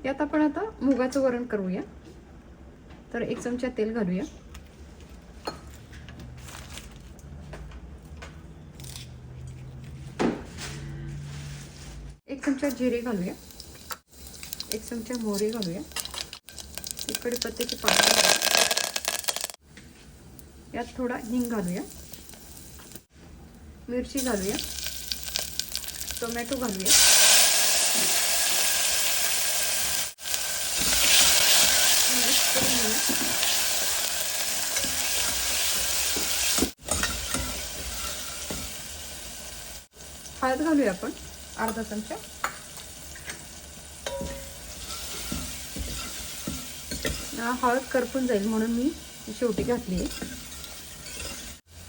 यात आपण आता मुगाचं वरण करूया. तर 1 चमचा तेल घालूया. एक चमचा जिरे घालूया. 1 चमचा मोहरी घालूया. कढीपत्त्याची पानं घालूया. यात थोडा हिंग घालूया. मिरची घालूया. टोमॅटो घालूया. मिक्स करून घेऊया. हळद घालूया आपण अर्धा चमचा. हळद करपून जाईल म्हणून मी शेवटी घातली आहे.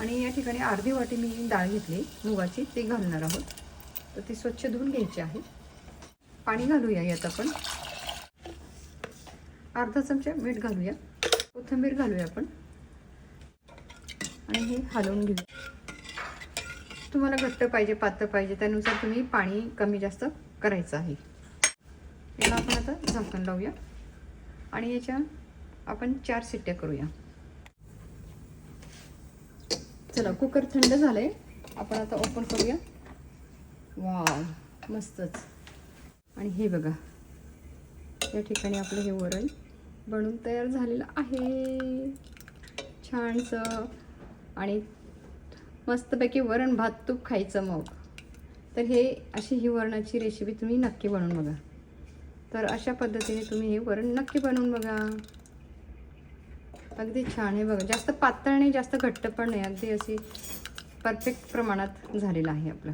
आणि या ठिकाणी अर्धी वाटी मी डाळ घेतली मुगाची, ती घालणार आहोत. तर ती स्वच्छ धुवून घ्यायची आहे. पाणी घालूया यात आपण. अर्धा चमचा मीठ घालूया. कोथिंबीर घालूया आपण आणि हे हलवून घेऊया. तुम्हाला घट्ट पाहिजे पातळ पाहिजे त्यानुसार तुम्ही पाणी कमी जास्त करायचं आहे. याला आपण आता झाकण लावूया आणि याच्या आपण 4 शिट्ट्या करूया. चला, कुकर थंड झालंय. आपण आता ओपन करूया. वाव, मस्तच. आणि हे बघा, या ठिकाणी आपलं हे वरण बनून तयार झालेलं आहे छानसं. आणि मस्तपैकी वरण भात तूप खायचं मग. तर हे अशी ही वरणाची रेसिपी तुम्ही नक्की बनवून बघा. तर अशा पद्धतीने तुम्ही हे वरण नक्की बनवून बघा. अगदी छान आहे बघा. जास्त पातळ नाही, जास्त घट्ट पण नाही, अगदी अशी परफेक्ट प्रमाणात झालेलं आहे आपलं.